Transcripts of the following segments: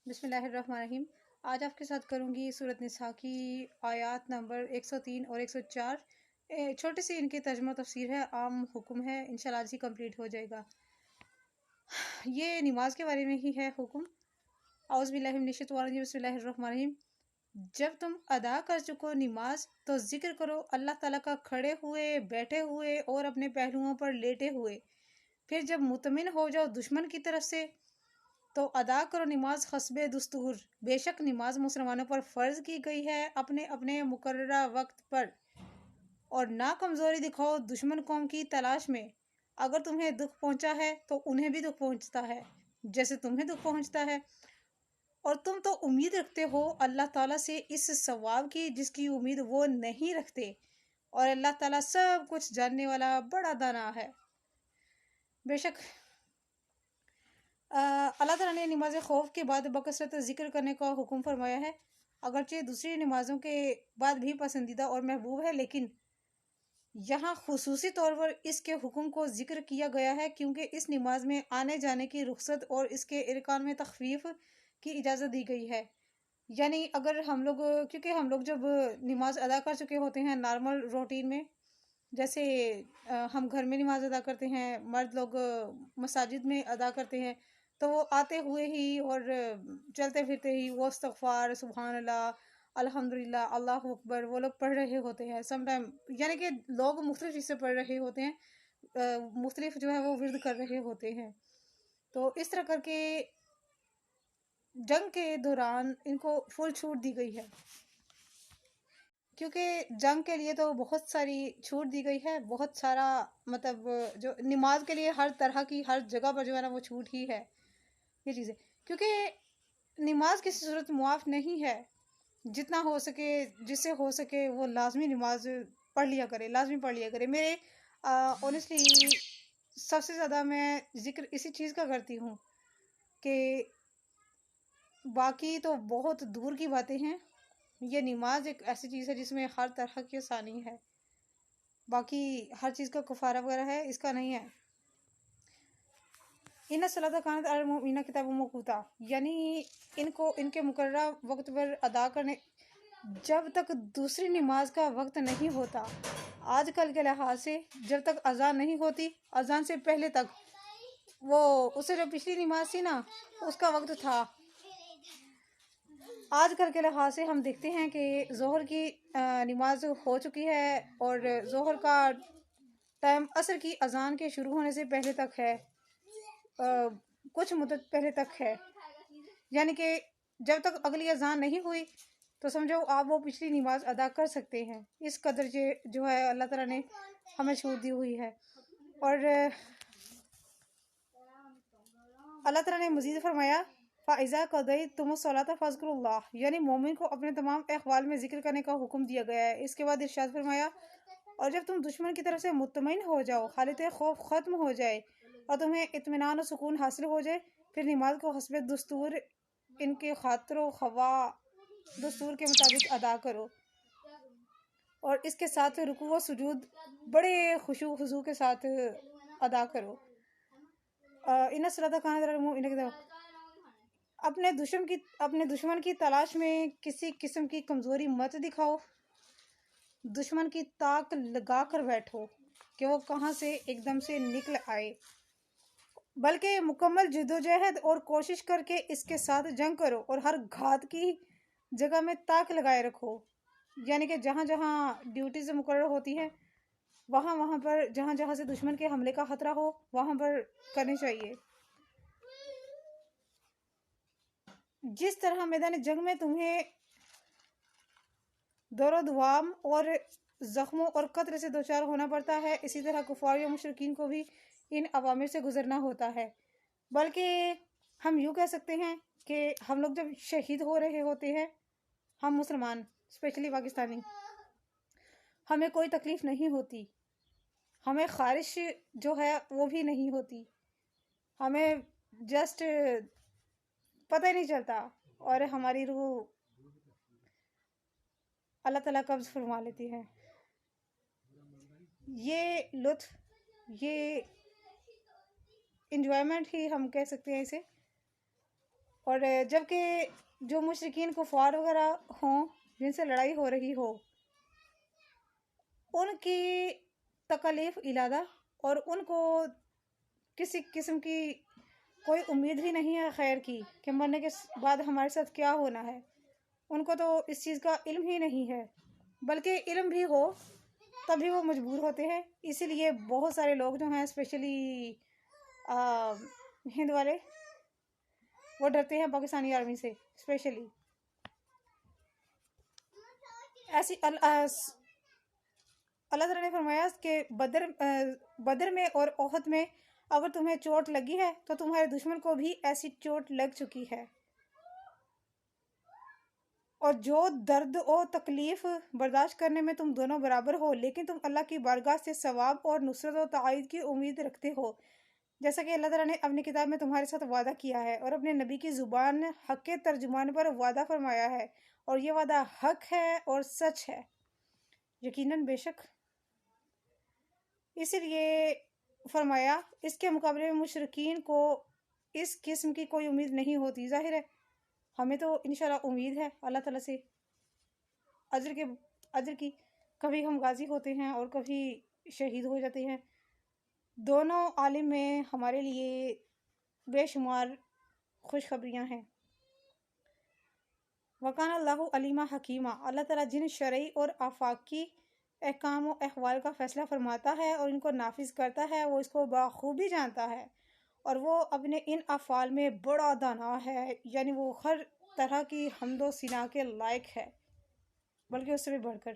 بسم اللہ الرحمن الرحیم۔ آج آپ کے ساتھ کروں گی سورۃ نساء کی آیات نمبر 103 اور 104۔ چھوٹی سی ان کی ترجمہ و تفسیر ہے، عام حکم ہے، انشاءاللہ آج ہی کمپلیٹ ہو جائے گا۔ یہ نماز کے بارے میں ہی ہے حکم۔ اعوذ باللہ من الشیطان الرجیم، بسم اللہ الرحمن الرحیم۔ جب تم ادا کر چکو نماز تو ذکر کرو اللہ تعالیٰ کا کھڑے ہوئے، بیٹھے ہوئے اور اپنے پہلوؤں پر لیٹے ہوئے۔ پھر جب مطمئن ہو جاؤ دشمن کی طرف سے تو ادا کرو نماز حسب دستور۔ بے شک نماز مسلمانوں پر فرض کی گئی ہے اپنے اپنے مقررہ وقت پر، اور نہ کمزوری دکھاؤ دشمن قوم کی تلاش میں۔ اگر تمہیں دکھ پہنچا ہے تو انہیں بھی دکھ پہنچتا ہے جیسے تمہیں دکھ پہنچتا ہے، اور تم تو امید رکھتے ہو اللہ تعالیٰ سے اس ثواب کی جس کی امید وہ نہیں رکھتے، اور اللہ تعالیٰ سب کچھ جاننے والا بڑا دانا ہے۔ بے شک اللہ تعالیٰ نے نماز خوف کے بعد بکثرت ذکر کرنے کا حکم فرمایا ہے، اگرچہ دوسری نمازوں کے بعد بھی پسندیدہ اور محبوب ہے، لیکن یہاں خصوصی طور پر اس کے حکم کو ذکر کیا گیا ہے کیونکہ اس نماز میں آنے جانے کی رخصت اور اس کے ارکان میں تخفیف کی اجازت دی گئی ہے۔ یعنی اگر کیونکہ ہم لوگ جب نماز ادا کر چکے ہوتے ہیں نارمل روٹین میں، جیسے ہم گھر میں نماز ادا کرتے ہیں، مرد لوگ مساجد میں ادا کرتے ہیں، تو وہ آتے ہوئے ہی اور چلتے پھرتے ہی وہ استغفار، سبحان اللہ، الحمدللہ، اللہ اکبر وہ لوگ پڑھ رہے ہوتے ہیں۔ سم ٹائم یعنی کہ لوگ مختلف چیزیں پڑھ رہے ہوتے ہیں، مختلف جو ہے وہ ورد کر رہے ہوتے ہیں، تو اس طرح کر کے جنگ کے دوران ان کو فل چھوٹ دی گئی ہے، کیونکہ جنگ کے لیے تو بہت ساری چھوٹ دی گئی ہے، بہت سارا مطلب جو نماز کے لیے ہر طرح کی ہر جگہ پر جو ہے نا وہ چھوٹ ہی ہے یہ چیزیں، کیونکہ نماز کسی صورت معاف نہیں ہے۔ جتنا ہو سکے، جس سے ہو سکے وہ لازمی نماز پڑھ لیا کرے، لازمی پڑھ لیا کرے۔ میرے اونیسٹلی سب سے زیادہ میں ذکر اسی چیز کا کرتی ہوں کہ باقی تو بہت دور کی باتیں ہیں، یہ نماز ایک ایسی چیز ہے جس میں ہر طرح کی آسانی ہے، باقی ہر چیز کا کفارہ وغیرہ ہے، اس کا نہیں ہے۔ ان الصلاۃ کانت علی المؤمنین کتابا موقوتا، یعنی ان کو ان کے مقررہ وقت پر ادا کرنے جب تک دوسری نماز کا وقت نہیں ہوتا۔ آج کل کے لحاظ سے جب تک اذان نہیں ہوتی، اذان سے پہلے تک وہ اسے جو پچھلی نماز تھی نا اس کا وقت تھا۔ آج کل کے لحاظ سے ہم دیکھتے ہیں کہ ظہر کی نماز ہو چکی ہے اور ظہر کا ٹائم عصر کی اذان کے شروع ہونے سے پہلے تک ہے، کچھ مدت پہلے تک ہے، یعنی کہ جب تک اگلی اذان نہیں ہوئی تو سمجھو آپ وہ پچھلی نماز ادا کر سکتے ہیں۔ اس قدر جو ہے اللہ تعالیٰ نے ہمیں چھوٹ دی ہوئی ہے، اور اللہ تعالیٰ نے مزید فرمایا فَإِذَا قَضَيْتُمُ الصَّلَاةَ فَاذْكُرُوا اللَّهَ، یعنی مومن کو اپنے تمام احوال میں ذکر کرنے کا حکم دیا گیا ہے۔ اس کے بعد ارشاد فرمایا اور جب تم دشمن کی طرف سے مطمئن ہو جاؤ، حالت خوف ختم ہو جائے اور تمہیں اطمینان و سکون حاصل ہو جائے، پھر نماز کو حسب دستور ان کے خاطر و خواہ دستور کے مطابق ادا کرو، اور اس کے ساتھ رکوع و سجود بڑے خشوع و خضوع کے ساتھ ادا کرو۔ ان الصلاۃ کانت علی المؤمنین کتابا، اپنے دشمن کی تلاش میں کسی قسم کی کمزوری مت دکھاؤ، دشمن کی تاک لگا کر بیٹھو کہ وہ کہاں سے ایک دم سے نکل آئے، بلکہ مکمل جدوجہد اور کوشش کر کے اس کے ساتھ جنگ کرو، اور ہر گھات کی جگہ میں تاک لگائے رکھو، یعنی کہ جہاں جہاں ڈیوٹیز مقرر ہوتی ہے وہاں پر جہاں جہاں سے دشمن کے حملے کا خطرہ ہو وہاں پر کرنی چاہیے۔ جس طرح میدان جنگ میں تمہیں دور و دوام اور زخموں اور قطر سے دوچار ہونا پڑتا ہے، اسی طرح کفار و مشرکین کو بھی ان عوامر سے گزرنا ہوتا ہے، بلکہ ہم یوں کہہ سکتے ہیں کہ ہم لوگ جب شہید ہو رہے ہوتے ہیں، ہم مسلمان اسپیشلی پاکستانی، ہمیں کوئی تکلیف نہیں ہوتی، ہمیں خارش جو ہے وہ بھی نہیں ہوتی، ہمیں جسٹ پتہ ہی نہیں چلتا، اور ہماری روح اللہ تعالیٰ قبض فرما لیتی ہے۔ یہ لطف، یہ انجوائمنٹ ہی ہم کہہ سکتے ہیں اسے، اور جبکہ جو مشرکین کفار وغیرہ ہوں جن سے لڑائی ہو رہی ہو، ان کی تکالیف علادہ اور ان کو کسی قسم کی کوئی امید ہی نہیں ہے خیر کی کہ مرنے کے بعد ہمارے ساتھ کیا ہونا ہے، ان کو تو اس چیز کا علم ہی نہیں ہے، بلکہ علم بھی ہو تبھی وہ مجبور ہوتے ہیں۔ اسی لیے بہت سارے لوگ جو ہیں اسپیشلی ہند والے، وہ ڈرتے ہیں پاکستانی آرمی سے اسپیشلی۔ ایسی اللہ تعالیٰ نے فرمایا کہ بدر میں اور احد میں اگر تمہیں چوٹ لگی ہے تو تمہارے دشمن کو بھی ایسی چوٹ لگ چکی ہے، اور جو درد و تکلیف برداشت کرنے میں تم دونوں برابر ہو، لیکن تم اللہ کی بارگاہ سے ثواب اور نصرت و تائید کی امید رکھتے ہو، جیسا کہ اللہ تعالیٰ نے اپنی کتاب میں تمہارے ساتھ وعدہ کیا ہے اور اپنے نبی کی زبان حق کے ترجمان پر وعدہ فرمایا ہے، اور یہ وعدہ حق ہے اور سچ ہے، یقیناً بے شک۔ اسی لیے فرمایا اس کے مقابلے میں مشرکین کو اس قسم کی کوئی امید نہیں ہوتی۔ ظاہر ہے ہمیں تو انشاءاللہ امید ہے اللہ تعالیٰ سے اجر کی، کبھی ہم غازی ہوتے ہیں اور کبھی شہید ہو جاتے ہیں، دونوں عالم میں ہمارے لیے بے شمار خوشخبریاں ہیں۔ وَقَانَ اللَّهُ عَلِيمًا حَكِيمًا، اللہ تعالیٰ جن شرعی اور آفاقی احکام و احوال کا فیصلہ فرماتا ہے اور ان کو نافذ کرتا ہے، وہ اس کو بخوبی جانتا ہے، اور وہ اپنے ان افعال میں بڑا دانا ہے، یعنی وہ ہر طرح کی حمد و ثنا کے لائق ہے، بلکہ اس سے بھی بڑھ کر۔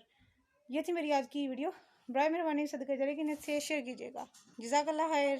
یہ تھی میری آج کی ویڈیو، برائے مہربانی صدقہ جاریہ کی نیت سے شیئر کیجیے گا۔ جزاک اللہ خیر۔